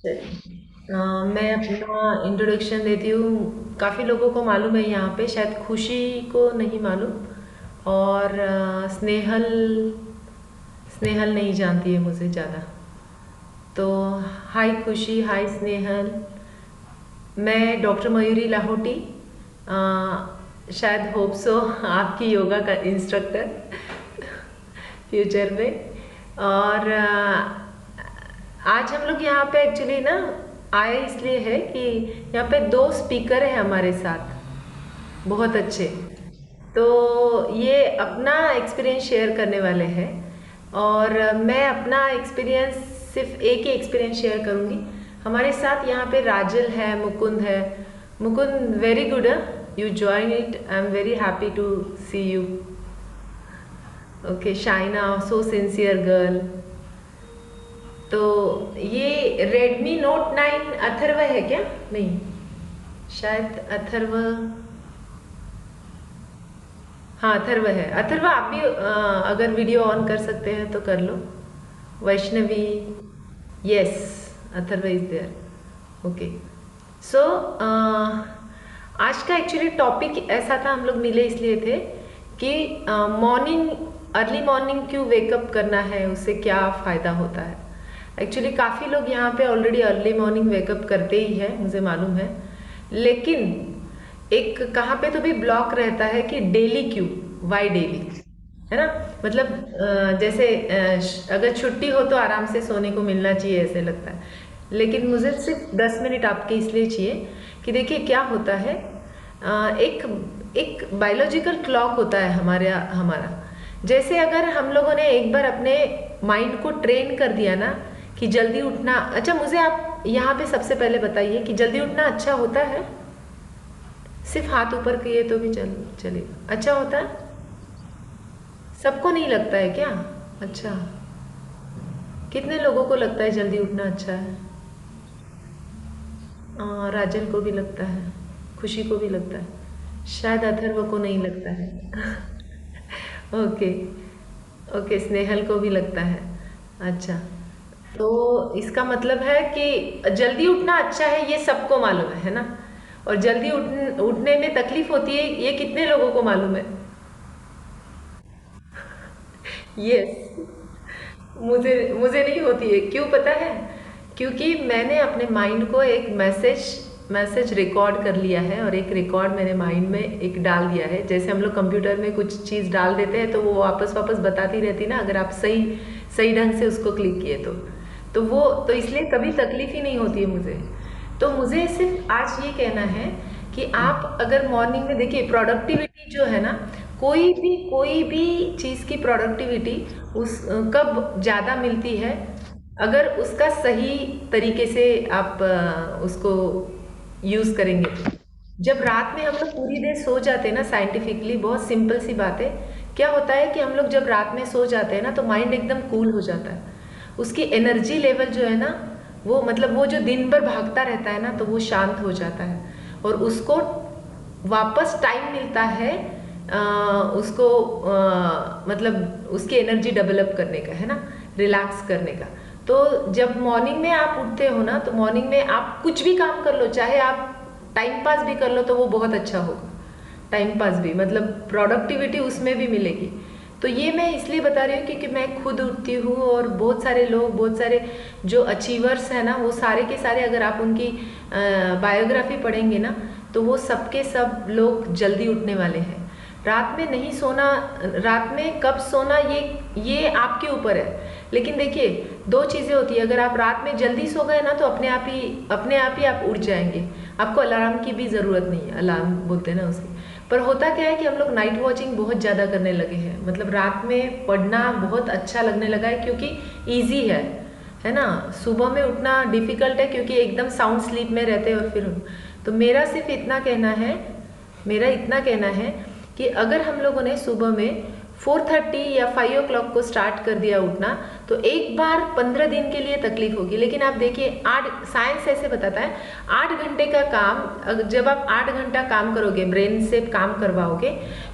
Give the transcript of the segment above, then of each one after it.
मैं अपना इंट्रोडक्शन देती हूँ। काफ़ी लोगों को मालूम है यहाँ पे, शायद खुशी को नहीं मालूम। और स्नेहल स्नेहल नहीं जानती है मुझे ज़्यादा। तो हाय खुशी, हाय स्नेहल। मैं डॉक्टर मयूरी लाहौटी, शायद होप सो आपकी योगा का इंस्ट्रक्टर फ्यूचर में। और आज हम लोग यहाँ पे एक्चुअली ना आए इसलिए है कि यहाँ पे दो स्पीकर हैं हमारे साथ, बहुत अच्छे। तो ये अपना एक्सपीरियंस शेयर करने वाले हैं। और मैं अपना एक्सपीरियंस, सिर्फ एक ही एक्सपीरियंस शेयर करूँगी। हमारे साथ यहाँ पे राजल है, मुकुंद है। Mukund, very good, you join it, I am very happy to see you. Okay, Shaina, so sincere girl. तो ये रेडमी नोट 9 अथर्व है क्या? नहीं, शायद अथर्व। हाँ, अथर्व है। अथर्व, आप भी अगर वीडियो ऑन कर सकते हैं तो कर लो। Vaishnavi, yes, Atharva is there. Okay. So आज का एक्चुअली टॉपिक ऐसा था, हम लोग मिले इसलिए थे कि मॉर्निंग, अर्ली मॉर्निंग क्यों वेकअप करना है, उससे क्या फ़ायदा होता है। एक्चुअली काफ़ी लोग यहाँ पे ऑलरेडी अर्ली मॉर्निंग वेकअप करते ही है, मुझे मालूम है। लेकिन एक कहाँ पे तो भी ब्लॉक रहता है कि डेली क्यों, वाई डेली, है ना। मतलब जैसे अगर छुट्टी हो तो आराम से सोने को मिलना चाहिए, ऐसे लगता है। लेकिन मुझे सिर्फ 10 मिनट आपके इसलिए चाहिए कि देखिए क्या होता है। एक एक बायोलॉजिकल क्लॉक होता है हमारा। जैसे अगर हम लोगों ने एक बार अपने माइंड को ट्रेन कर दिया ना कि जल्दी उठना। अच्छा, मुझे आप यहाँ पे सबसे पहले बताइए कि जल्दी उठना अच्छा होता है? सिर्फ हाथ ऊपर किए तो भी चलेगा, अच्छा होता है? सबको नहीं लगता है क्या? अच्छा, कितने लोगों को लगता है जल्दी उठना अच्छा है? राजन को भी लगता है, खुशी को भी लगता है, शायद अथर्व को नहीं लगता है। ओके। ओके, स्नेहल को भी लगता है। अच्छा, तो इसका मतलब है कि जल्दी उठना अच्छा है, ये सबको मालूम है ना। और जल्दी उठने में तकलीफ होती है, ये कितने लोगों को मालूम है? यस। मुझे मुझे नहीं होती है, क्यों पता है? क्योंकि मैंने अपने माइंड को एक मैसेज मैसेज रिकॉर्ड कर लिया है, और एक रिकॉर्ड मेरे माइंड में एक डाल दिया है। जैसे हम लोग कंप्यूटर में कुछ चीज़ डाल देते हैं तो वो वापस वापस बताती रहती ना, अगर आप सही सही ढंग से उसको क्लिक किए तो वो तो इसलिए कभी तकलीफ ही नहीं होती है मुझे। तो मुझे सिर्फ आज ये कहना है कि आप अगर मॉर्निंग में देखिए, प्रोडक्टिविटी जो है ना, कोई भी चीज़ की प्रोडक्टिविटी उस कब ज़्यादा मिलती है, अगर उसका सही तरीके से आप उसको यूज़ करेंगे तो। जब रात में हम लोग पूरी देर सो जाते हैं ना, साइंटिफिकली बहुत सिंपल सी बात है। क्या होता है कि हम लोग जब रात में सो जाते हैं ना तो माइंड एकदम कूल हो जाता है। उसकी एनर्जी लेवल जो है ना, वो मतलब वो जो दिन भर भागता रहता है ना, तो वो शांत हो जाता है। और उसको वापस टाइम मिलता है उसको मतलब उसकी एनर्जी डेवलप करने का, है ना, रिलैक्स करने का। तो जब मॉर्निंग में आप उठते हो ना, तो मॉर्निंग में आप कुछ भी काम कर लो, चाहे आप टाइम पास भी कर लो तो वो बहुत अच्छा होगा। टाइम पास भी मतलब प्रोडक्टिविटी उसमें भी मिलेगी। तो ये मैं इसलिए बता रही हूँ क्योंकि मैं खुद उठती हूँ, और बहुत सारे लोग, बहुत सारे जो अचीवर्स हैं ना, वो सारे के सारे अगर आप उनकी बायोग्राफी पढ़ेंगे ना, तो वो सबके सब लोग जल्दी उठने वाले हैं। रात में नहीं सोना, रात में कब सोना, ये आपके ऊपर है। लेकिन देखिए, दो चीज़ें होती है। अगर आप रात में जल्दी सो गए ना तो अपने आप ही आप उठ जाएंगे। आपको अलार्म की भी ज़रूरत नहीं है, अलार्म बोलते हैं ना उसकी। पर होता क्या है कि हम लोग नाइट वॉचिंग बहुत ज़्यादा करने लगे हैं। मतलब रात में पढ़ना बहुत अच्छा लगने लगा है क्योंकि ईजी है ना। सुबह में उठना डिफ़िकल्ट है क्योंकि एकदम साउंड स्लीप में रहते हैं। और फिर तो मेरा इतना कहना है कि अगर हम लोगों ने सुबह में 4:30 या 5 o'clock को स्टार्ट कर दिया उठना, तो एक बार 15 दिन के लिए तकलीफ होगी। लेकिन आप देखिए, साइंस ऐसे बताता है, 8 घंटे का काम, जब आप 8 घंटा काम करोगे, ब्रेन से काम करवाओगे,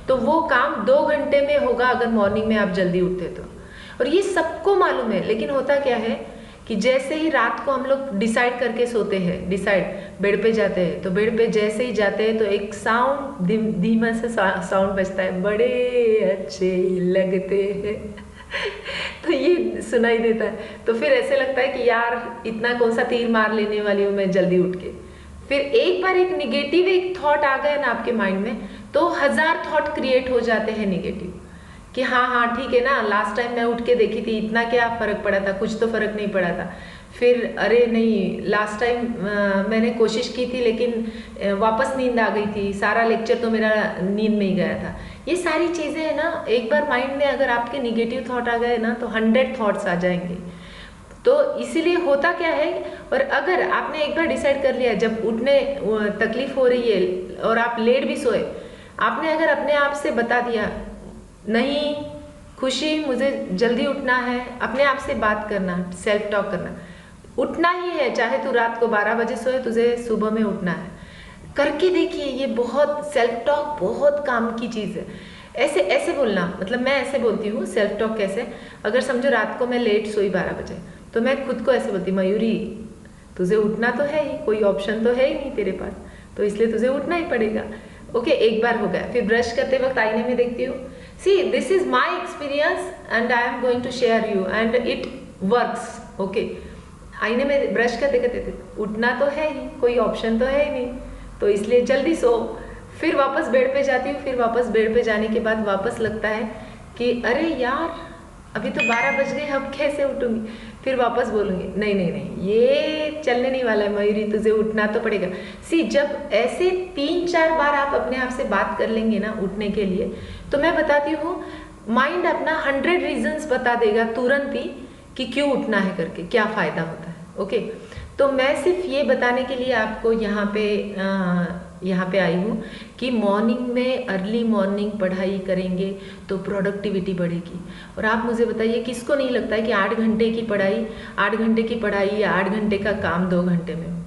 तो वो काम 2 घंटे में होगा अगर मॉर्निंग में आप जल्दी उठते तो। और ये सबको मालूम है। लेकिन होता क्या है कि जैसे ही रात को हम लोग डिसाइड करके सोते हैं, डिसाइड बेड पे जाते हैं, तो बेड पे जैसे ही जाते हैं तो एक साउंड धीमा से साउंड बजता है, बड़े अच्छे लगते हैं। तो ये सुनाई देता है, तो फिर ऐसे लगता है कि यार इतना कौन सा तीर मार लेने वाली हूँ मैं जल्दी उठ के। फिर एक बार एक निगेटिव एक थॉट आ गया ना आपके माइंड में, तो 1000 थॉट क्रिएट हो जाते हैं निगेटिव, कि हाँ हाँ ठीक है ना, लास्ट टाइम मैं उठ के देखी थी, इतना क्या फ़र्क पड़ा था, कुछ तो फ़र्क नहीं पड़ा था। फिर अरे नहीं, लास्ट टाइम मैंने कोशिश की थी लेकिन वापस नींद आ गई थी, सारा लेक्चर तो मेरा नींद में ही गया था। ये सारी चीज़ें है ना, एक बार माइंड में अगर आपके निगेटिव थॉट आ गए ना तो 100 थॉट्स आ जाएंगे। तो इसीलिए होता क्या है, और अगर आपने एक बार डिसाइड कर लिया जब उठने तकलीफ हो रही है और आप लेट भी सोए, आपने अगर अपने आप से बता दिया नहीं खुशी मुझे जल्दी उठना है, अपने आप से बात करना, सेल्फ टॉक करना, उठना ही है, चाहे तू रात को 12 बजे सोए, तुझे सुबह में उठना है, करके देखिए। ये बहुत सेल्फ टॉक बहुत काम की चीज़ है। ऐसे ऐसे बोलना, मतलब मैं ऐसे बोलती हूँ सेल्फ टॉक कैसे, अगर समझो रात को मैं लेट सोई 12 बजे, तो मैं खुद को ऐसे बोलती, मयूरी तुझे उठना तो है ही, कोई ऑप्शन तो है ही नहीं तेरे पास, तो इसलिए तुझे उठना ही पड़ेगा। ओके, एक बार हो गया। फिर ब्रश करते वक्त आईने में देखती हूँ, see this is my experience and I am going to share you and it works. Okay, आईने में ब्रश करते करते उठना तो है ही, कोई ऑप्शन तो है ही नहीं, तो इसलिए जल्दी सो। फिर वापस बेड पे जाती हूँ, फिर वापस बेड पे जाने के बाद वापस लगता है कि अरे यार अभी तो 12 बज गए, अब कैसे उठूंगी। फिर वापस बोलूँगी नहीं नहीं नहीं, ये चलने नहीं वाला है मयूरी, तुझे उठना तो पड़ेगा। सी जब ऐसे 3-4 बार आप अपने आप से बात कर लेंगे ना उठने के लिए, तो मैं बताती हूँ माइंड अपना 100 रीजंस बता देगा तुरंत ही कि क्यों उठना है करके, क्या फ़ायदा होता है। ओके, तो मैं सिर्फ ये बताने के लिए आपको यहाँ पे आई हूँ कि मॉर्निंग में अर्ली मॉर्निंग पढ़ाई करेंगे तो प्रोडक्टिविटी बढ़ेगी। और आप मुझे बताइए किसको नहीं लगता है कि 8 घंटे की पढ़ाई, 8 घंटे की पढ़ाई या 8 घंटे का काम 2 घंटे में हो,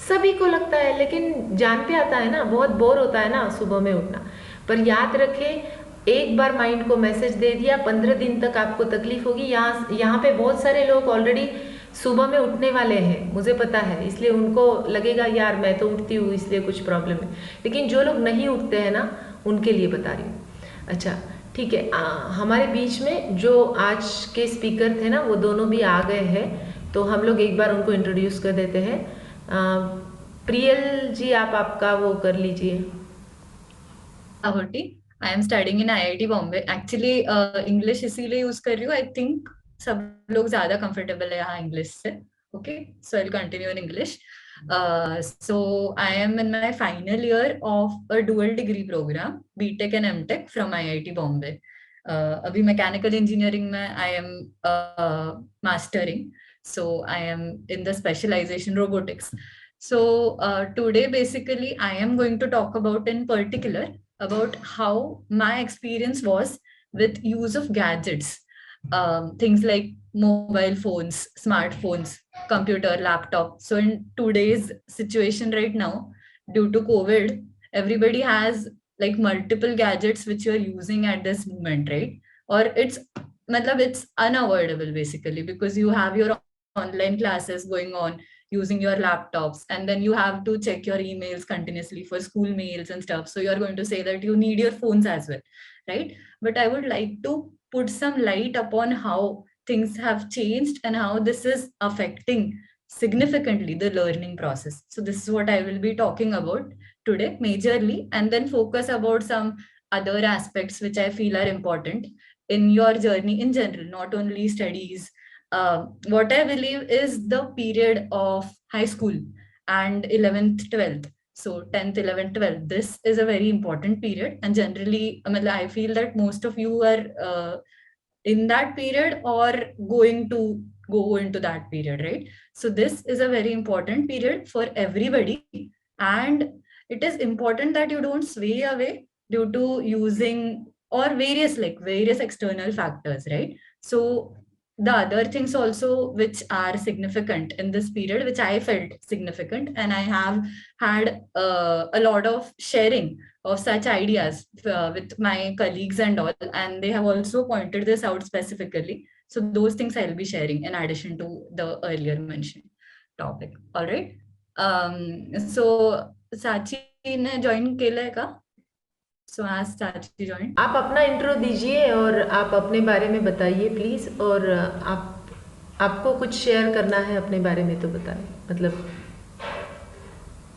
सभी को लगता है, लेकिन जान पे आता है ना, बहुत बोर होता है ना सुबह में उठना। पर याद रखें, एक बार माइंड को मैसेज दे दिया, 15 दिन तक आपको तकलीफ होगी। यहाँ पे बहुत सारे लोग ऑलरेडी सुबह में उठने वाले हैं, मुझे पता है, इसलिए उनको लगेगा यार मैं तो उठती हूँ इसलिए कुछ प्रॉब्लम है, लेकिन जो लोग नहीं उठते हैं ना उनके लिए बता रही हूँ। अच्छा ठीक है, हमारे बीच में जो आज के स्पीकर थे ना वो दोनों भी आ गए हैं, तो हम लोग एक बार उनको इंट्रोड्यूस कर देते हैं। प्रियल जी आप आपका वो कर लीजिए। होटी I am studying in IIT Bombay. Actually English इसीलिए यूज कर रही हूँ, आई थिंक सब लोग ज्यादा कंफर्टेबल है यहाँ इंग्लिश से। Okay, so I will continue in English. So I am in my final year of a dual degree programme BTech and MTech from IIT Bombay. अभी मैकेनिकल इंजीनियरिंग में I am mastering, so I am in the specialization robotics. So today basically I am going to talk about in particular about how my experience was with use of gadgets, things like mobile phones, smartphones, computer, laptop. So in today's situation right now, due to COVID, everybody has like multiple gadgets which you are using at this moment, right? Or it's unavoidable basically, because you have your online classes going on using your laptops, and then you have to check your emails continuously for school mails and stuff, so you're going to say that you need your phones as well, right? But I would like to put some light upon how things have changed and how this is affecting significantly the learning process. So this is what I will be talking about today majorly, and then focus about some other aspects which I feel are important in your journey in general, not only studies. What I believe is the period of high school and 11th, 12th. So 10th, 11th, 12th, this is a very important period. And generally, I feel that most of you are in that period or going to go into that period, right? So this is a very important period for everybody. And it is important that you don't sway away due to using or various external factors, right? So the other things also which are significant in this period, which I felt significant, and I have had a lot of sharing of such ideas with my colleagues and all, and they have also pointed this out specifically. So those things I'll be sharing in addition to the earlier mentioned topic. All right. So Sachi ने join केलंय का? So as Sachi joined. आप अपना intro दीजिए और आप अपने बारे में बताइए प्लीज़। और आपको कुछ शेयर करना है अपने बारे में तो बताएं, मतलब।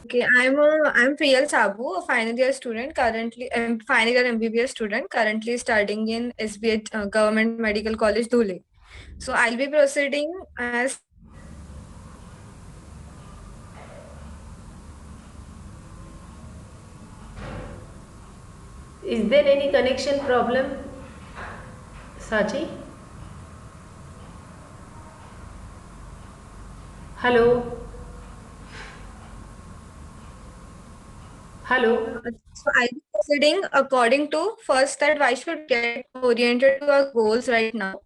Okay, I'm Priyal Sabu, a final year student currently, final year MBBS student currently studying in SBH Government Medical College, Dhule. So I'll be proceeding as. Is there any connection problem, Sachi? Hello? Hello? So I'll be proceeding according to first that why should get oriented to our goals right now.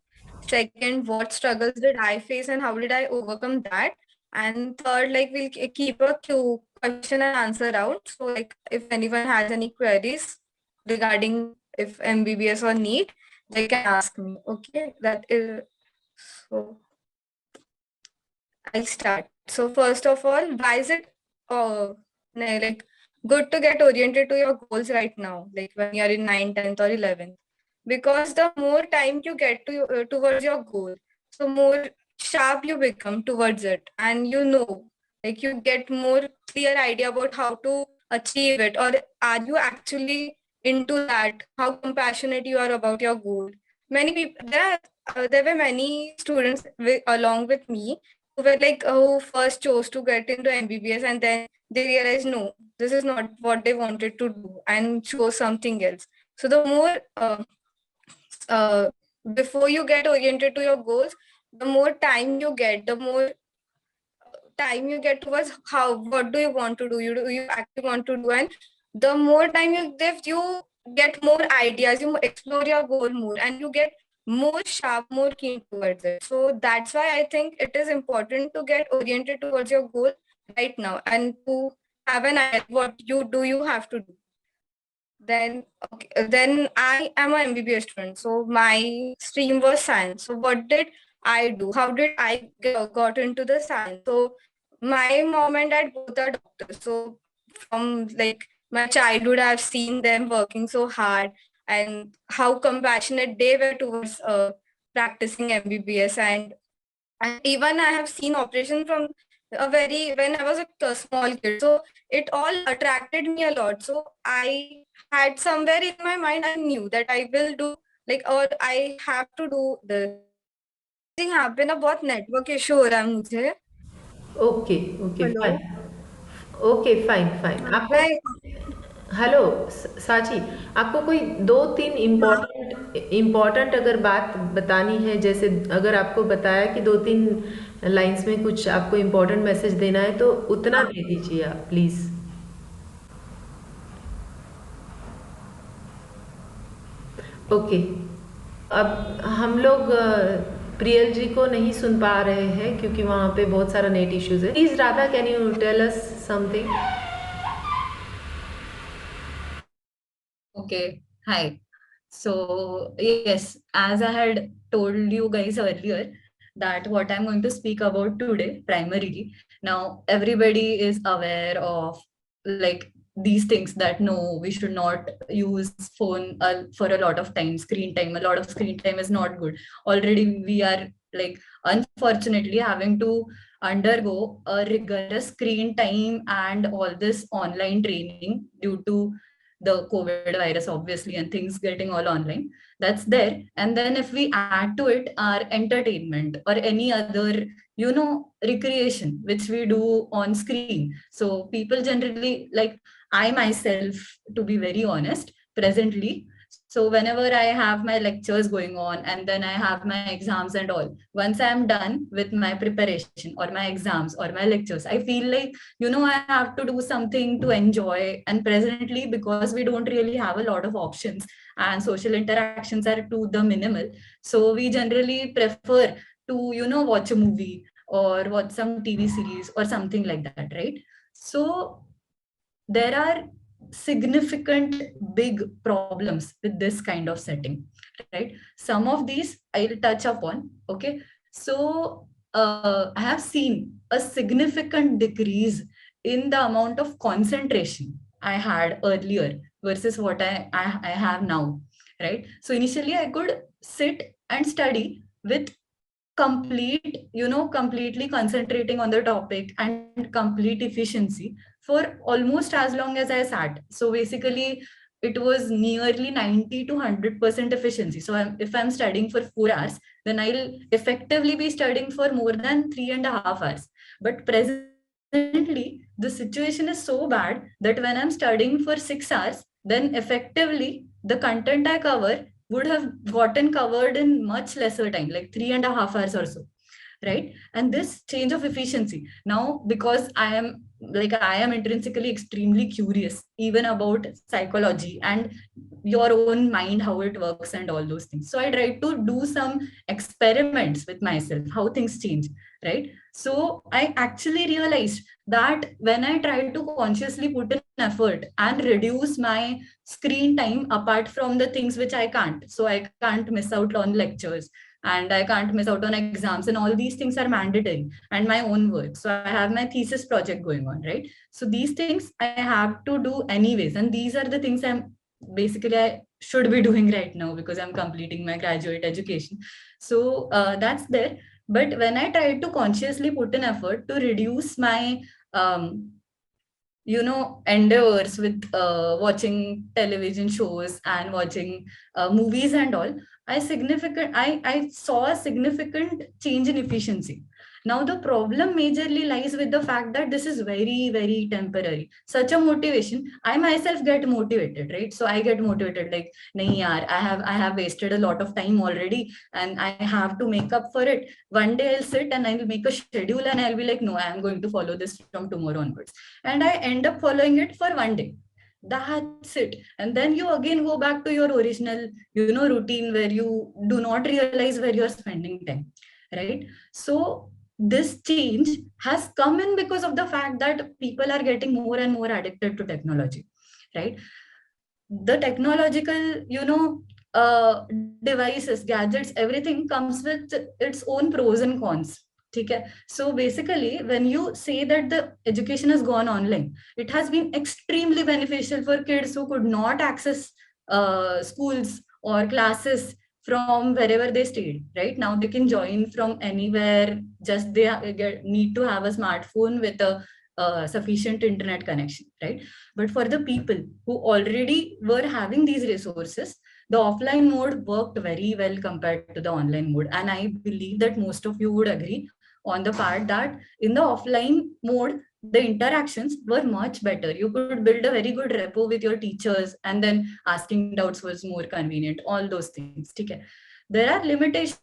Second, what struggles did I face and how did I overcome that? And third, like we'll keep a question and answer round. So like if anyone has any queries regarding if MBBS or NEET, they can ask me. Okay, that is so. I'll start. So first of all, why is it like good to get oriented to your goals right now, like when you're in 9th, 10th, or 11th? Because the more time you get towards your goal, so more sharp you become towards it, and like you get more clear idea about how to achieve it, or are you actually into that? How compassionate you are about your goal. Many people there were many students along with me who were like who first chose to get into MBBS and then they realized no, this is not what they wanted to do and chose something else. So the more uh, before you get oriented to your goals, the more time you get towards how what do you want to do, you actually want to do, and the more time you give, you get more ideas, you explore your goal more, and you get more sharp, more keen towards it. So that's why I think it is important to get oriented towards your goal right now and to have an idea what you have to do. Then okay, then I am an MBBS student, so my stream was science. So what did I do? How did I got into the science? So my mom and dad both are doctors. So from like my childhood, I've seen them working so hard and how compassionate they were towards practicing MBBS, and even I have seen operation from when I was a small kid. So it all attracted me a lot. So I had somewhere in my mind, I knew that I will do like or I have to do this. Thing happen, a बहुत network issue हो रहा है मुझे. Okay, okay, Hello. Fine. Okay, fine, fine. हाँ, आपको hello साची, आपको कोई 2-3 इम्पोर्टेंट अगर बात बतानी है, जैसे अगर आपको बताया कि 2-3 लाइन्स में कुछ आपको इम्पोर्टेंट मैसेज देना है तो उतना दे दीजिए आप प्लीज़। ओके। अब हम लोग प्रियल जी को नहीं सुन पा रहे हैं क्योंकि वहाँ पे बहुत सारा नेट इश्यूज है। Please Radha, can you tell us something? Okay, hi. So, yes, as I had told you guys earlier, that what I'm going to speak about today, primarily, now everybody is aware of like these things that no, we should not use phone for a lot of time, screen time. A lot of screen time is not good. Already, we are like unfortunately having to undergo a rigorous screen time and all this online training due to the COVID virus, obviously, and things getting all online. That's there. And then if we add to it our entertainment or any other, recreation, which we do on screen. So people generally, like I myself, to be very honest, presently, so whenever I have my lectures going on and then I have my exams and all, once I'm done with my preparation or my exams or my lectures, I feel like, I have to do something to enjoy. And presently, because we don't really have a lot of options and social interactions are to the minimal, so we generally prefer to, watch a movie or watch some TV series or something like that, right? So there are significant big problems with this kind of setting, right? Some of these I'll touch upon. Okay, so I have seen a significant decrease in the amount of concentration I had earlier versus what I have now, right? So initially I could sit and study with completely concentrating on the topic and complete efficiency for almost as long as I sat. So basically it was nearly 90 to 100% efficiency. So if I'm studying for 4 hours, then I'll effectively be studying for more than 3.5 hours. But presently the situation is so bad that when I'm studying for 6 hours, then effectively the content I cover would have gotten covered in much lesser time, like 3.5 hours or so, right? And this change of efficiency now, because I am intrinsically extremely curious even about psychology and your own mind, how it works and all those things. So I tried to do some experiments with myself, how things change, right? So I actually realized that when I try to consciously put in effort and reduce my screen time apart from the things which I can't. So I can't miss out on lectures and I can't miss out on exams, and all these things are mandatory, and my own work. So I have my thesis project going on, right? So these things I have to do anyways. And these are the things I should be doing right now because I'm completing my graduate education. So that's there. But when I try to consciously put in effort to reduce my um, endeavors with watching television shows and watching movies and all, I saw a significant change in efficiency. Now the problem majorly lies with the fact that this is very very temporary. Such a motivation, I myself get motivated, right? So I get motivated like, nahi yaar, I have wasted a lot of time already and I have to make up for it. One day I'll sit and I'll make a schedule and I'll be like, no, I am going to follow this from tomorrow onwards, and I end up following it for one day. That's it. And then you again go back to your original, routine where you do not realize where you're spending time, right? So this change has come in because of the fact that people are getting more and more addicted to technology, right? The technological, devices, gadgets, everything comes with its own pros and cons. Okay. So basically, when you say that the education has gone online, it has been extremely beneficial for kids who could not access schools or classes from wherever they stayed. Right now, they can join from anywhere. Just need to have a smartphone with a sufficient internet connection, right? But for the people who already were having these resources, the offline mode worked very well compared to the online mode. And I believe that most of you would agree on the part that in the offline mode, the interactions were much better. You could build a very good rapport with your teachers, and then asking doubts was more convenient, all those things. Okay. There are limitations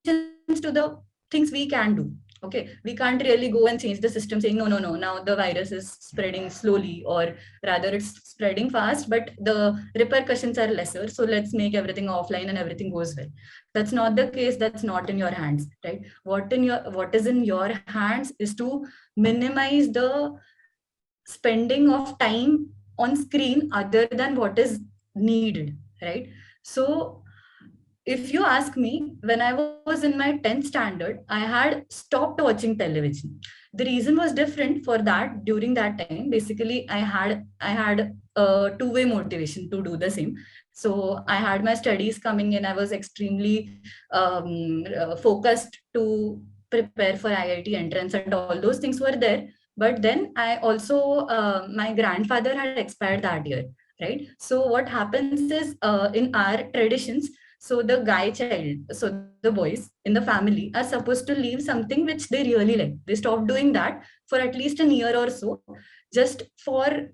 to the things we can do. Okay, we can't really go and change the system saying, no, now the virus is spreading slowly, or rather it's spreading fast, but the repercussions are lesser. So let's make everything offline and everything goes well. That's not the case. That's not in your hands, right? What is in your hands is to minimize the spending of time on screen other than what is needed, right? So if you ask me, when I was in my 10th standard, I had stopped watching television. The reason was different for that. During that time, basically, I had a two-way motivation to do the same. So I had my studies coming in. I was extremely focused to prepare for IIT entrance, and all those things were there. But then I also, my grandfather had expired that year, right? So what happens is, in our traditions, so the guy child, so the boys in the family are supposed to leave something which they really like. They stop doing that for at least a year or so, just for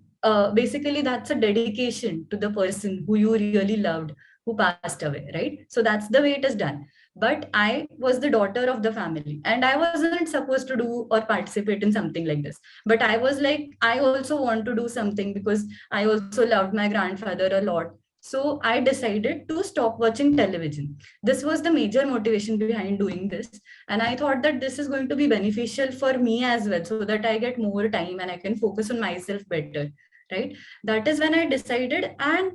basically that's a dedication to the person who you really loved, who passed away, right? So that's the way it is done. But I was the daughter of the family, and I wasn't supposed to do or participate in something like this. But I was like, I also want to do something because I also loved my grandfather a lot. So I decided to stop watching television. This was the major motivation behind doing this. And I thought that this is going to be beneficial for me as well, so that I get more time and I can focus on myself better. right? That is when I decided, and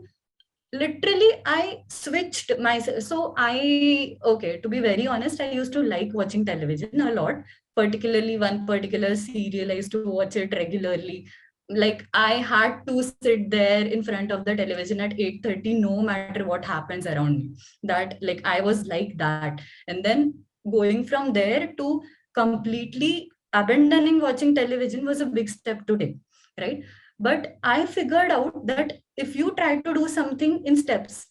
literally I switched myself. So okay, to be very honest, I used to like watching television a lot, particularly one particular serial. I used to watch it regularly. Like I had to sit there in front of the television at 8:30, no matter what happens around me. That, like, I was like that. And then going from there to completely abandoning watching television was a big step to take, right? But I figured out that if you try to do something in steps,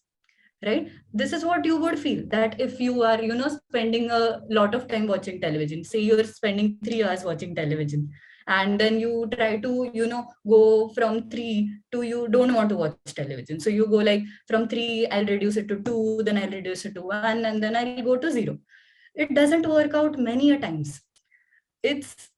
right, this is what you would feel. That if you are, spending a lot of time watching television, say you're spending 3 hours watching television, and then you try to, go from 3 to, you don't want to watch television, so you go like, from 3 I'll reduce it to 2, then I'll reduce it to 1, and then I'll go to 0. It doesn't work out many a times. It's,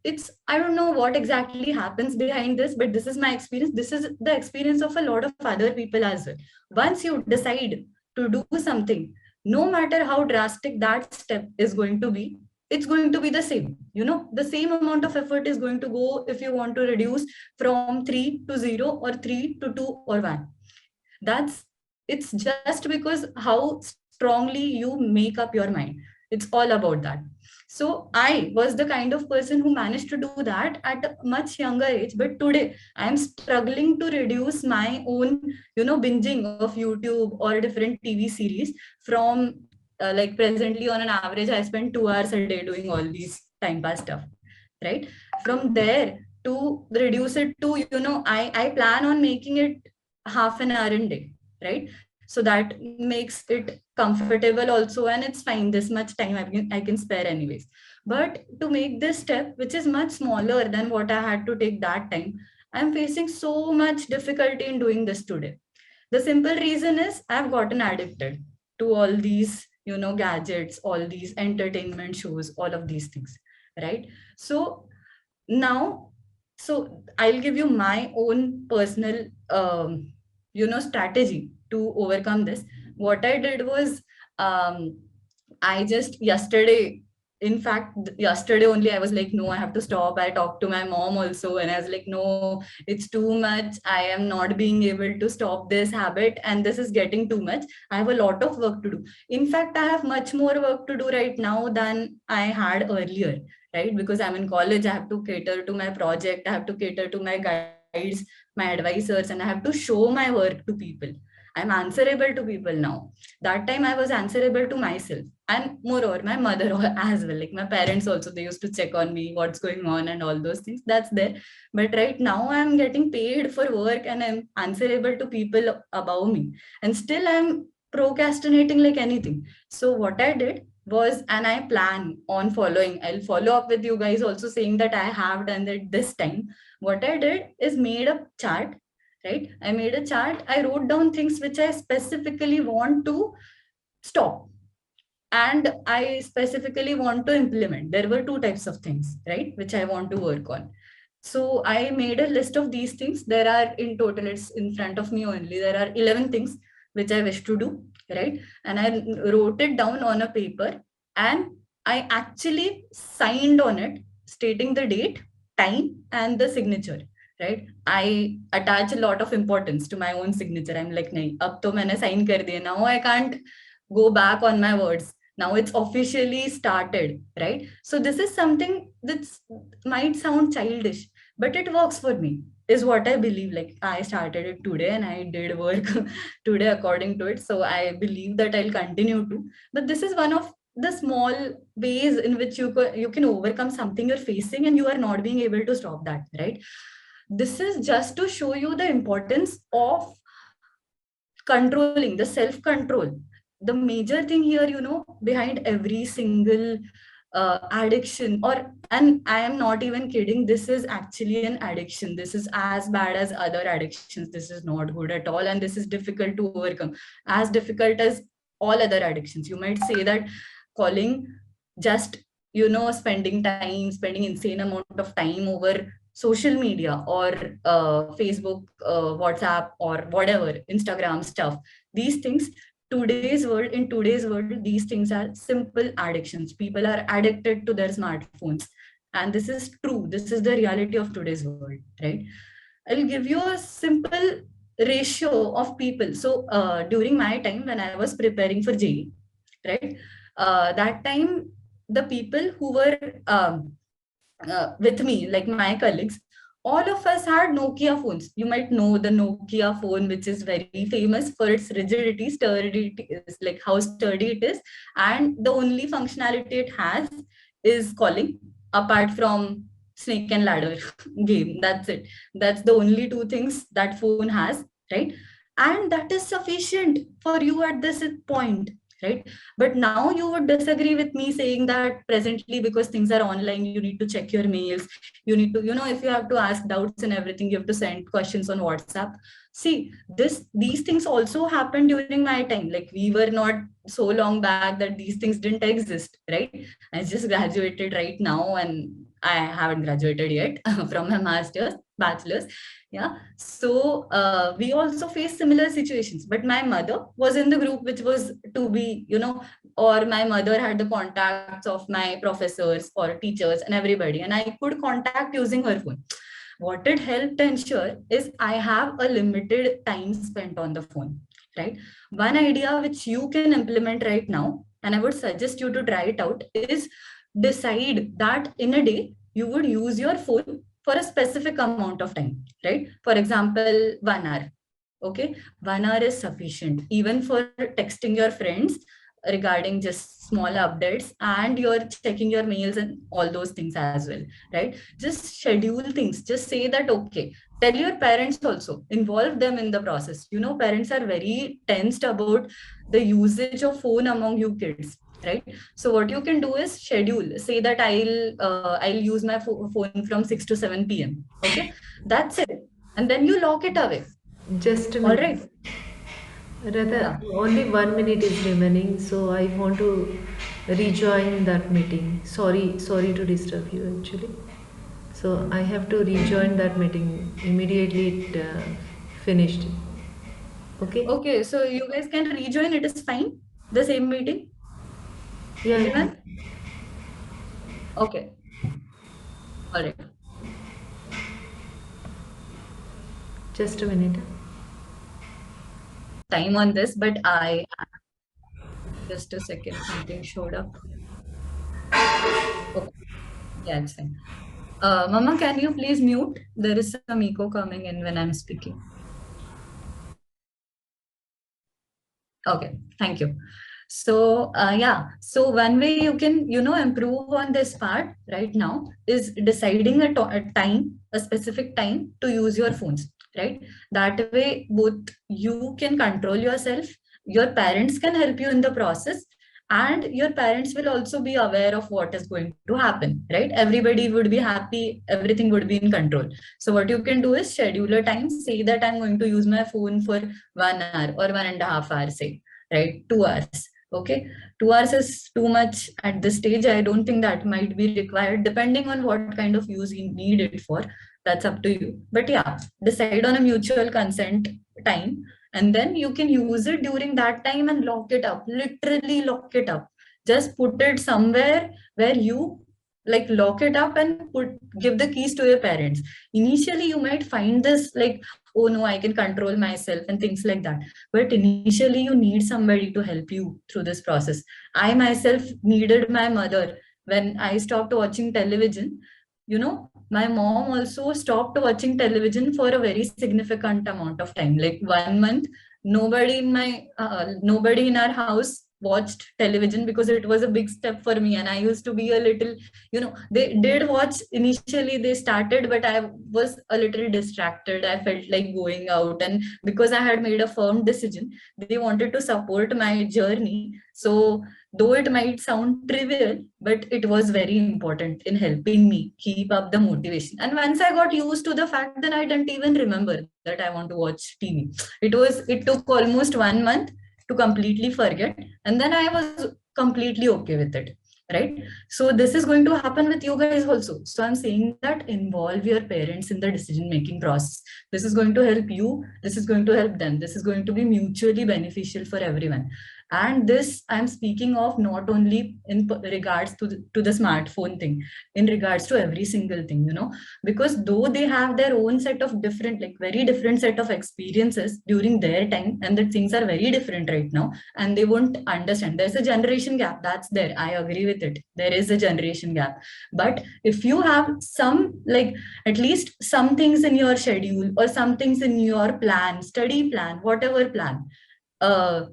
it's, I don't know what exactly happens behind this, but this is my experience. This is the experience of a lot of other people as well. Once you decide to do something, no matter how drastic that step is going to be, it's going to be the same. The same amount of effort is going to go if you want to reduce from 3 to 0 or 3 to 2 or 1. That's, it's just because how strongly you make up your mind. It's all about that. So I was the kind of person who managed to do that at a much younger age, but today I'm struggling to reduce my own, binging of YouTube or different TV series from, like, presently on an average I spend 2 hours a day doing all these time pass stuff, right? From there to reduce it to, I plan on making it half an hour a day, right? So that makes it comfortable also, and it's fine. This much time I can spare anyways. But to make this step, which is much smaller than what I had to take that time, I'm facing so much difficulty in doing this today. The simple reason is I've gotten addicted to all these, gadgets, all these entertainment shows, all of these things, right? So now, so I'll give you my own personal, strategy to overcome this. What I did was, um, I just yesterday, in fact, yesterday only, I was like, no, I have to stop. I talked to my mom also, and I was like, no, it's too much. I am not being able to stop this habit, and this is getting too much. I have a lot of work to do. In fact, I have much more work to do right now than I had earlier, right? Because I'm in college, I have to cater to my project, I have to cater to my guides, my advisors, and I have to show my work to people. I'm answerable to people now. That time I was answerable to myself, and moreover my mother as well. Like my parents also, they used to check on me, what's going on and all those things. That's there. But right now I'm getting paid for work and I'm answerable to people above me, and still I'm procrastinating like anything. So what I did was, and I plan on following, I'll follow up with you guys also saying that I have done it this time. What I did is made a chart, right? I made a chart. I wrote down things which I specifically want to stop, and I specifically want to implement. There were two types of things, right, which I want to work on. So I made a list of these things. There are, in total, it's in front of me only, there are 11 things which I wish to do, right? And I wrote it down on a paper, and I actually signed on it, stating the date, time, and the signature, right? I attach a lot of importance to my own signature. I'm like, nahi, ab to maine sign kar diya. Now I can't go back on my words. Now it's officially started, right? So this is something that might sound childish, but it works for me, is what I believe. Like, I started it today and I did work today according to it. So I believe that I'll continue to. But this is one of the small ways in which you can overcome something you're facing and you are not being able to stop that, right? This is just to show you the importance of controlling, the self control. The major thing here, behind every single addiction, or, and I am not even kidding, this is actually an addiction. This is as bad as other addictions. This is not good at all, and this is difficult to overcome, as difficult as all other addictions. You might say that calling just, spending insane amount of time over social media or Facebook, WhatsApp, or whatever, Instagram stuff, these things, in today's world, these things are simple addictions. People are addicted to their smartphones, and this is true. This is the reality of today's world, right? I'll give you a simple ratio of people. So during my time when I was preparing for JEE, right? That time the people who were with me, like my colleagues, all of us had Nokia phones. You might know the Nokia phone, which is very famous for its rigidity, sturdy, like how sturdy it is. And the only functionality it has is calling, apart from snake and ladder game. That's it. That's the only two things that phone has, right? And that is sufficient for you at this point, right? But now you would disagree with me saying that presently, because things are online, you need to check your mails, you need to, if you have to ask doubts and everything, you have to send questions on WhatsApp. See, these things also happened during my time. Like, we were not so long back that these things didn't exist, right? I just graduated right now, and I haven't graduated yet from my master's, bachelor's. Yeah. So we also face similar situations. But my mother was in the group which was to be, or my mother had the contacts of my professors or teachers and everybody, and I could contact using her phone. What it helped ensure is I have a limited time spent on the phone, right? One idea which you can implement right now, and I would suggest you to try it out, is decide that in a day you would use your phone for a specific amount of time, right? For example, 1 hour. Okay, 1 hour is sufficient, even for texting your friends regarding just small updates, and you're checking your mails and all those things as well, right? Just schedule things. Just say that, okay, tell your parents also, involve them in the process. Parents are very tensed about the usage of phone among you kids, right? So what you can do is schedule, say that I'll use my phone from 6 to 7 p.m. Okay, that's it. And then you lock it away. Just a All minute. right. Rather, Yeah. only 1 minute is remaining, so I want to rejoin that meeting. Sorry to disturb you actually. So I have to rejoin that meeting immediately it finished. Okay? Okay, so you guys can rejoin. It is fine. The same meeting, Yeah, yeah. everyone. Okay. All right. Just a minute. Time on this, but I just a second. Something showed up. Okay. Yeah, it's fine. Mama, can you please mute? There is some echo coming in when I'm speaking. Okay, thank you. So yeah, so one way you can, improve on this part right now is deciding a time, a specific time to use your phones, right? That way, both you can control yourself, your parents can help you in the process, and your parents will also be aware of what is going to happen, right? Everybody would be happy, everything would be in control. So what you can do is schedule a time, say that I'm going to use my phone for 1 hour or 1.5 hours, say, right? 2 hours. Okay, 2 hours is too much at this stage. I don't think that might be required, depending on what kind of use you need it for. That's up to you. But yeah, decide on a mutual consent time, and then you can use it during that time and lock it up. Literally lock it up. Just put it somewhere where you like lock it up and give the keys to your parents. Initially, you might find this like, oh no, I can control myself and things like that. But initially, you need somebody to help you through this process. I myself needed my mother when I stopped watching television. My mom also stopped watching television for a very significant amount of time, like 1 month. Nobody in our house watched television because it was a big step for me, and I used to be a little, they did watch initially, they started, but I was a little distracted. I felt like going out, and because I had made a firm decision, they wanted to support my journey. So though it might sound trivial, but it was very important in helping me keep up the motivation. And once I got used to the fact, then I didn't even remember that I want to watch TV. It took almost 1 month to completely forget, and then I was completely okay with it, right? So this is going to happen with you guys also. So I'm saying that involve your parents in the decision making process. This is going to help you, this is going to help them, this is going to be mutually beneficial for everyone. And this I'm speaking of not only in regards to the smartphone thing, in regards to every single thing, you know, because though they have their own set of different, like very different set of experiences during their time, and the things are very different right now, and they won't understand. There's a generation gap, that's there, I agree with it, there is a generation gap. But if you have some, like at least some things in your schedule or some things in your plan, study plan, whatever plan, uh,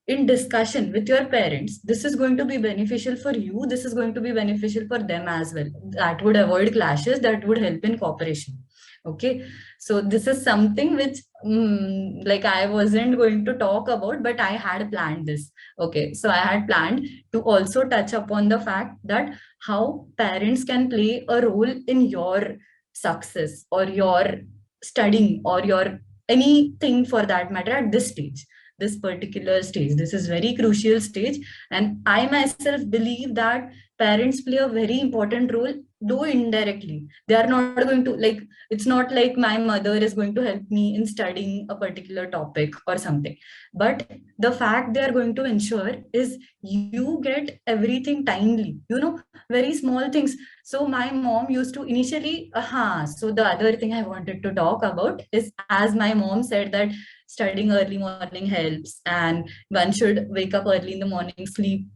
in discussion with your parents, this is going to be beneficial for you, this is going to be beneficial for them as well. That would avoid clashes, that would help in cooperation. Okay, so this is something which like I wasn't going to talk about, but I had planned this. Okay, so I had planned to also touch upon the fact that how parents can play a role in your success or your studying or your anything for that matter at this stage, this particular stage. This is very crucial stage, and I myself believe that parents play a very important role, though indirectly. They are not going to, like, it's not like my mother is going to help me in studying a particular topic or something, but the fact they are going to ensure is you get everything timely, you know, very small things. So my mom used to initially, so the other thing I wanted to talk about is, as my mom said that studying early morning helps, and one should wake up early in the morning, sleep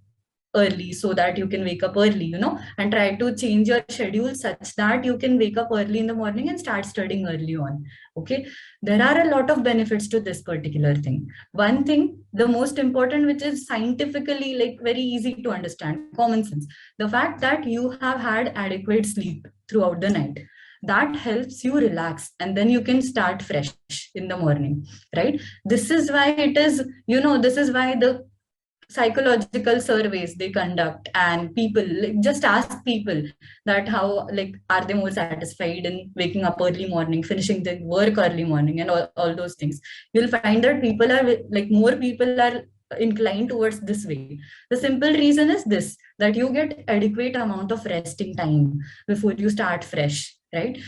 early so that you can wake up early, you know, and try to change your schedule such that you can wake up early in the morning and start studying early on. Okay, there are a lot of benefits to this particular thing. One thing, the most important, which is scientifically like very easy to understand, common sense, the fact that you have had adequate sleep throughout the night, that helps you relax, and then you can start fresh in the morning, right? This is why it is, you know, this is why the psychological surveys they conduct, and people, like, just ask people that how, like, are they more satisfied in waking up early morning, finishing the work early morning, and all those things. You'll find that people are, like, more people are inclined towards this way. The simple reason is this, that you get adequate amount of resting time before you start fresh, right?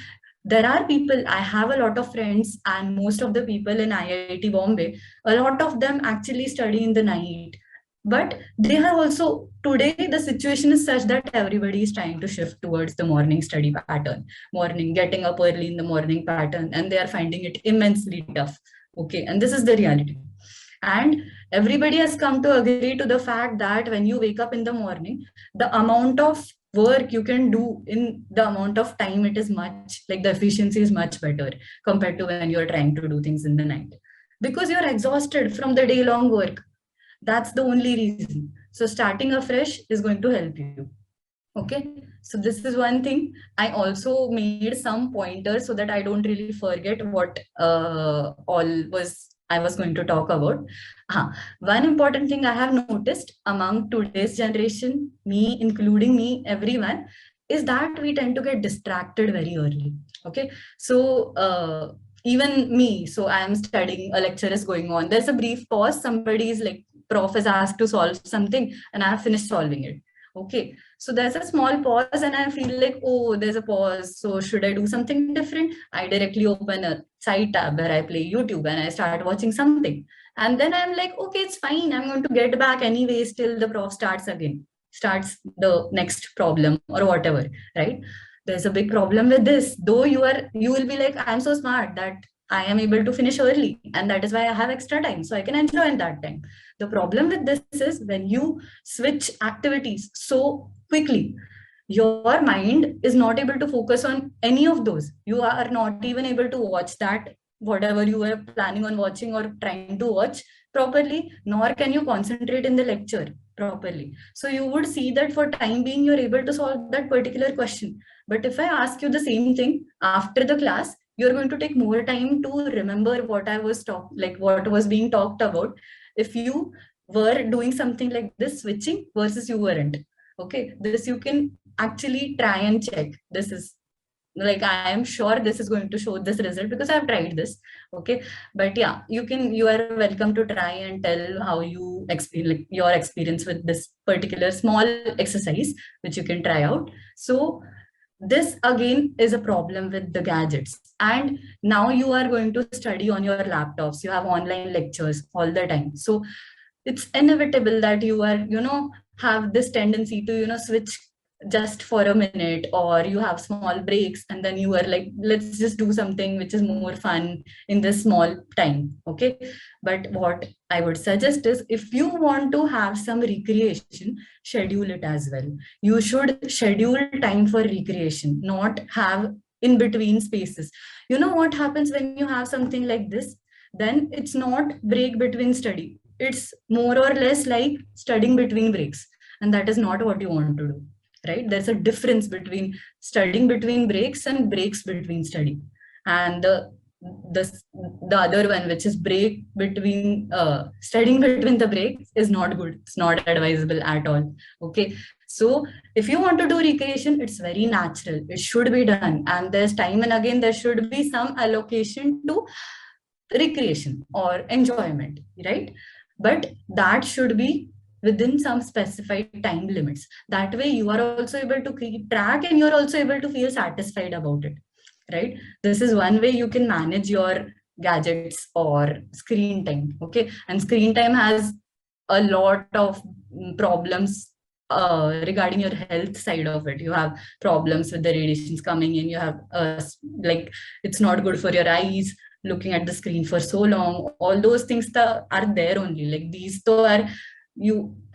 There are people, I have a lot of friends, and most of the people in IIT Bombay, a lot of them actually study in the night. But they are also, today the situation is such that everybody is trying to shift towards the morning study pattern, morning getting up early in the morning pattern, and they are finding it immensely tough. Okay, and this is the reality. And everybody has come to agree to the fact that when you wake up in the morning, the amount of work you can do in the amount of time, it is much, like, the efficiency is much better compared to when you're trying to do things in the night, because you're exhausted from the day long work. That's the only reason. So starting afresh is going to help you. Okay, so this is one thing. I also made some pointers so that I don't really forget what all was I was going to talk about. One important thing I have noticed among today's generation, me, including me, everyone, is that we tend to get distracted very early. Okay, so even me, so I am studying, a lecture is going on, there's a brief pause, somebody is like, prof is asked to solve something, and I have finished solving it. Okay, so there's a small pause, and I feel like, oh, there's a pause, so should I do something different? I directly open a side tab where I play YouTube and I start watching something. And then I'm like, okay, it's fine, I'm going to get back anyways till the prof starts again, starts the next problem or whatever, right? There's a big problem with this. Though you will be like, I'm so smart that I am able to finish early, and that is why I have extra time, so I can enjoy in that time. The problem with this is when you switch activities so quickly, your mind is not able to focus on any of those. You are not even able to watch that, whatever you were planning on watching or trying to watch properly, nor can you concentrate in the lecture properly. So you would see that for time being, you're able to solve that particular question. But if I ask you the same thing after the class, you're going to take more time to remember what I was what was being talked about, if you were doing something like this, switching, versus you weren't. Okay, this you can actually try and check. This is, like, I am sure this is going to show this result because I've tried this. Okay, but yeah, you are welcome to try and tell how you experience, like, your experience with this particular small exercise which you can try out. So this again is a problem with the gadgets. And now you are going to study on your laptops, you have online lectures all the time. So it's inevitable that you are, have this tendency to, switch just for a minute, or you have small breaks, and then you are like, let's just do something which is more fun in this small time. Okay. But what I would suggest is, if you want to have some recreation, schedule it as well. You should schedule time for recreation, not have in between spaces. You know what happens when you have something like this? Then it's not break between study. It's more or less like studying between breaks. And that is not what you want to do, right? There's a difference between studying between breaks and breaks between study. And the, the other one, which is break between studying between the breaks, is not good. It's not advisable at all. Okay. So if you want to do recreation, it's very natural. It should be done. And there's time and again, there should be some allocation to recreation or enjoyment, right? But that should be within some specified time limits. That way you are also able to keep track, and you're also able to feel satisfied about it, right? This is one way you can manage your gadgets or screen time. Okay. And screen time has a lot of problems regarding your health side of it. You have problems with the radiations coming in. You have like, it's not good for your eyes looking at the screen for so long. All those things are there only. Like, these though are,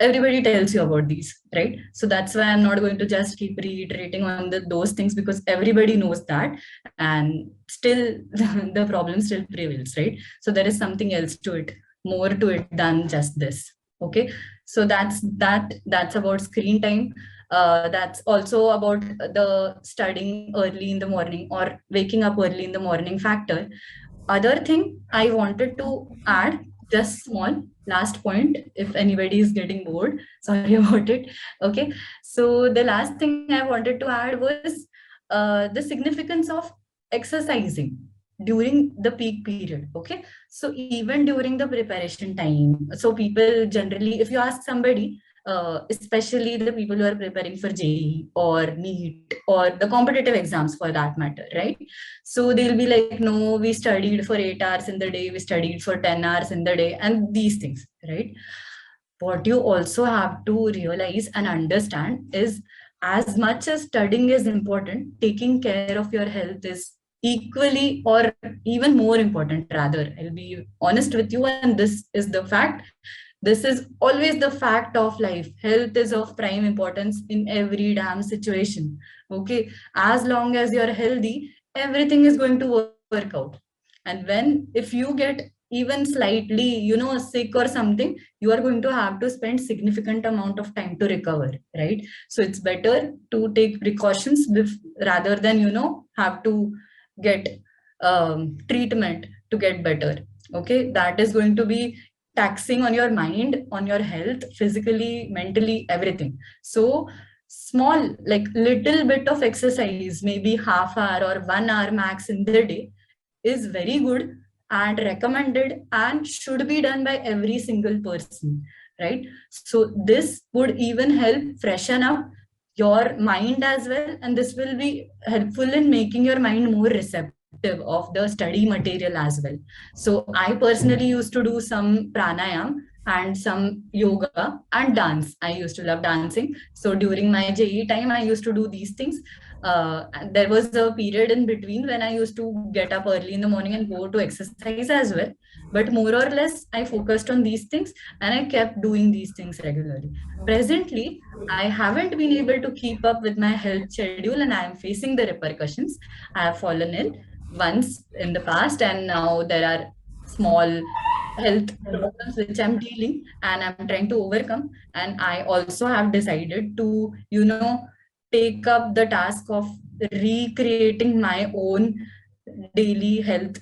everybody tells you about these, right? So that's why I'm not going to just keep reiterating on those things, because everybody knows that, and still the problem still prevails, right? So there is something else to it, more to it than just this. Okay. So that's about screen time. That's also about the studying early in the morning or waking up early in the morning factor. Other thing I wanted to add, just small last point, if anybody is getting bored, sorry about it. Okay. So the last thing I wanted to add was the significance of exercising during the peak period. Okay. So even during the preparation time, so people generally, if you ask somebody, especially the people who are preparing for JEE or NEET or the competitive exams for that matter, right? So they'll be like, no, we studied for 8 hours in the day, we studied for 10 hours in the day, and these things, right? What you also have to realize and understand is, as much as studying is important, taking care of your health is equally or even more important. Rather, I'll be honest with you, and this is the fact. This is always the fact of life. Health is of prime importance in every damn situation. Okay. As long as you're healthy, everything is going to work out. And if you get even slightly, sick or something, you are going to have to spend significant amount of time to recover, right? So it's better to take precautions rather than, have to get treatment to get better. Okay. That is going to be taxing on your mind, on your health, physically, mentally, everything. So small, like little bit of exercise, maybe half hour or 1 hour max in the day, is very good and recommended and should be done by every single person, right? So this would even help freshen up your mind as well, and this will be helpful in making your mind more receptive of the study material as well. So I personally used to do some pranayam and some yoga and dance. I used to love dancing. So during my JE time, I used to do these things. There was a period in between when I used to get up early in the morning and go to exercise as well. But more or less, I focused on these things and I kept doing these things regularly. Presently, I haven't been able to keep up with my health schedule, and I am facing the repercussions. I have fallen ill once in the past, and now there are small health problems which I'm dealing and I'm trying to overcome. And I also have decided to, take up the task of recreating my own daily health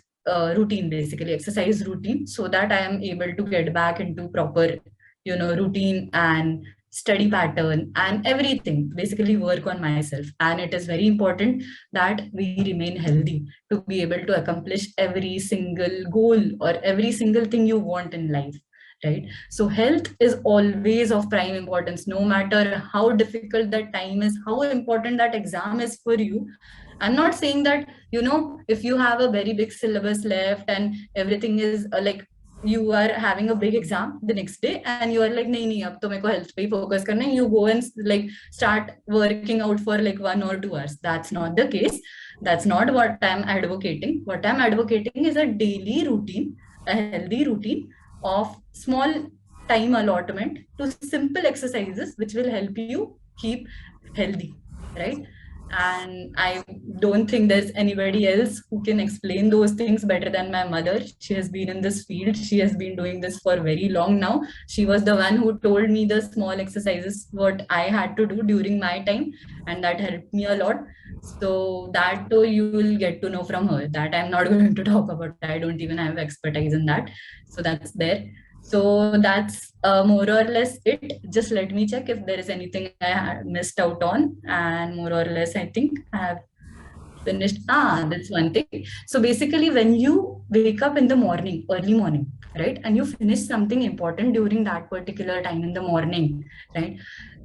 routine, basically exercise routine, so that I am able to get back into proper, routine and study pattern and everything, basically work on myself. And it is very important that we remain healthy to be able to accomplish every single goal or every single thing you want in life, right? So health is always of prime importance, no matter how difficult that time is, how important that exam is for you. I'm not saying that, if you have a very big syllabus left and everything is like you are having a big exam the next day and you are like nahi nahi ab to meko health pe focus karna hai, you go and like start working out for like 1 or 2 hours. That's not the case. That's not what I'm advocating. What I'm advocating is a daily routine, a healthy routine of small time allotment to simple exercises which will help you keep healthy, right? And I don't think there's anybody else who can explain those things better than my mother. She has been in this field, she has been doing this for very long now. She was the one who told me the small exercises what I had to do during my time, and that helped me a lot. So that too you will get to know from her. That I'm not going to talk about. I don't even have expertise in that. So that's there. So that's more or less it. Just let me check if there is anything I had missed out on. And more or less, I think I have finished. That's one thing. So basically, when you wake up in the morning, early morning, right, and you finish something important during that particular time in the morning, right,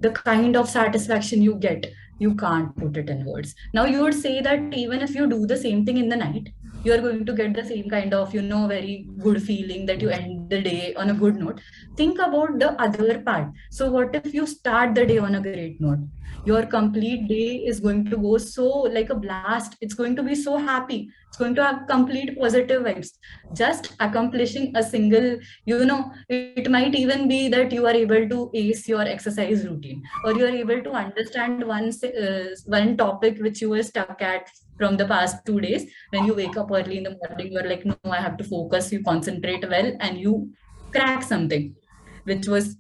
the kind of satisfaction you get, you can't put it in words. Now, you would say that even if you do the same thing in the night, you are going to get the same kind of, very good feeling that you end the day on a good note. Think about the other part. So, what if you start the day on a great note? Your complete day is going to go so like a blast. It's going to be so happy. It's going to have complete positive vibes. Just accomplishing a single, it might even be that you are able to ace your exercise routine, or you are able to understand one topic which you were stuck at from the past 2 days. When you wake up early in the morning, you're like, no, I have to focus, you concentrate well, and you crack something which was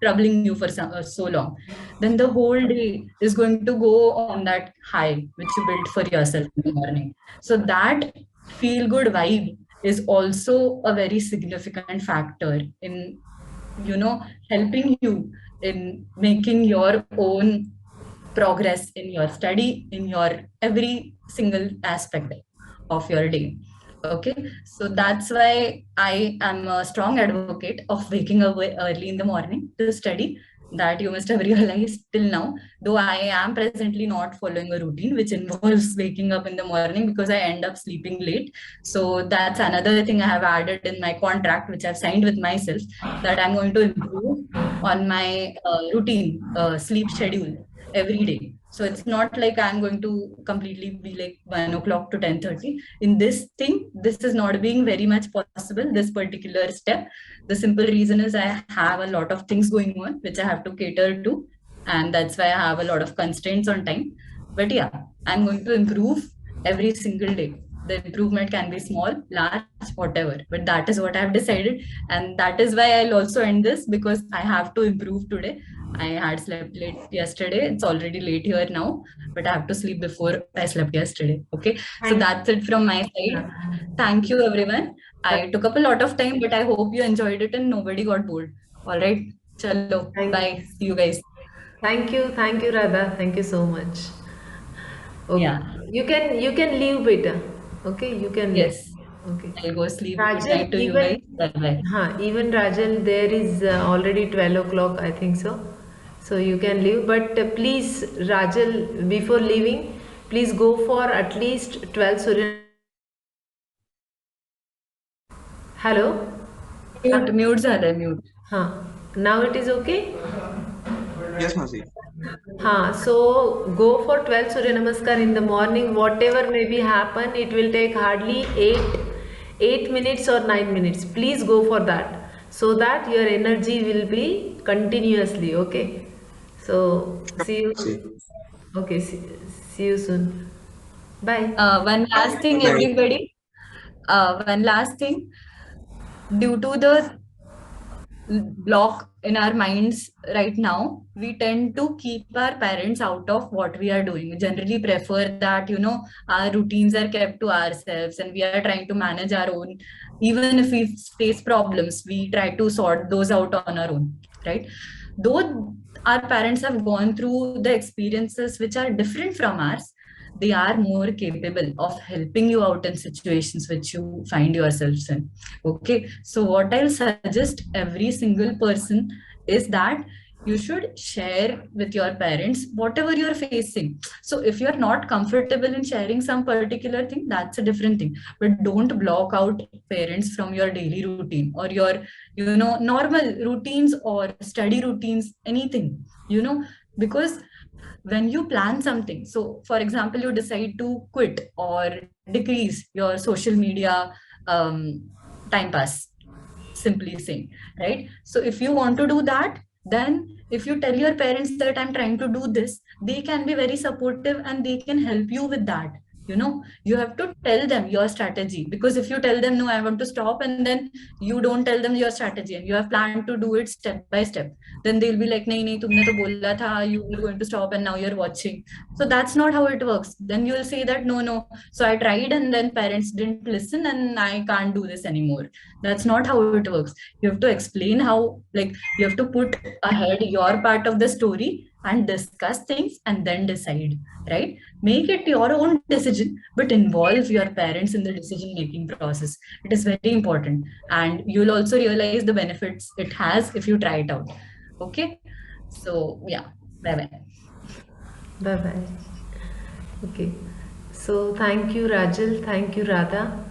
troubling you for so long. Then the whole day is going to go on that high which you built for yourself in the morning. So that feel good vibe is also a very significant factor in, helping you in making your own progress in your study, in your every single aspect of your day. Okay, so that's why I am a strong advocate of waking up early in the morning to study. That you must have realized till now, though I am presently not following a routine which involves waking up in the morning because I end up sleeping late. So that's another thing I have added in my contract, which I've signed with myself, that I'm going to improve on my routine, sleep schedule every day. So it's not like I'm going to completely be like 1 o'clock to 10:30. In this thing, this is not being very much possible, this particular step. The simple reason is I have a lot of things going on which I have to cater to. And that's why I have a lot of constraints on time. But yeah, I'm going to improve every single day. The improvement can be small, large, whatever. But that is what I've decided. And that is why I'll also end this, because I have to improve today. I had slept late yesterday. It's already late here now, but I have to sleep before I slept yesterday. Okay. So that's it from my side. Thank you, everyone. I took up a lot of time, but I hope you enjoyed it and nobody got bored. All right. Chalo. Bye. See you guys. Thank you, Radha. Thank you so much. Okay. Yeah. You can leave, beta. Okay, you can leave. Yes. Okay. I'll go sleep. Good Rajal, night to you guys. Bye bye. even Rajal, there is already 12 o'clock, I think so. So you can leave. But please, Rajal, before leaving, please go for at least 12 Surya. Hello? Mute झालंय mute. Now it is okay? Yes, Masi. So go for 12 Surya Namaskar in the morning. Whatever may be happen, it will take hardly 8 minutes or 9 minutes. Please go for that, so that your energy will be continuously. Okay. So see you. See. Okay. See you soon. Bye. One last thing, Good night. everybody. One last thing. Due to the block in our minds right now, we tend to keep our parents out of what we are doing. We generally prefer that, our routines are kept to ourselves and we are trying to manage our own. Even if we face problems, we try to sort those out on our own, right? Though our parents have gone through the experiences which are different from ours, they are more capable of helping you out in situations which you find yourselves in. Okay, so what I'll suggest every single person is that you should share with your parents whatever you're facing. So if you're not comfortable in sharing some particular thing, that's a different thing. But don't block out parents from your daily routine or your, normal routines or study routines, anything, because when you plan something, so for example, you decide to quit or decrease your social media time pass, simply saying, right? So if you want to do that, then if you tell your parents that I'm trying to do this, they can be very supportive and they can help you with that. You have to tell them your strategy, because if you tell them no, I want to stop, and then you don't tell them your strategy and you have planned to do it step by step, then they'll be like, nahi nahi, tumne to bola tha you were going to stop and now you're watching. So that's not how it works. Then you'll say that no, no, so I tried and then parents didn't listen and I can't do this anymore. That's not how it works. You have to explain how, like, you have to put ahead your part of the story and discuss things and then decide, right? Make it your own decision, but involve your parents in the decision making process. It is very important, and you'll also realize the benefits it has if you try it out. Okay, so yeah, bye bye. Bye bye. Okay. So thank you, Rajal. Thank you, Radha.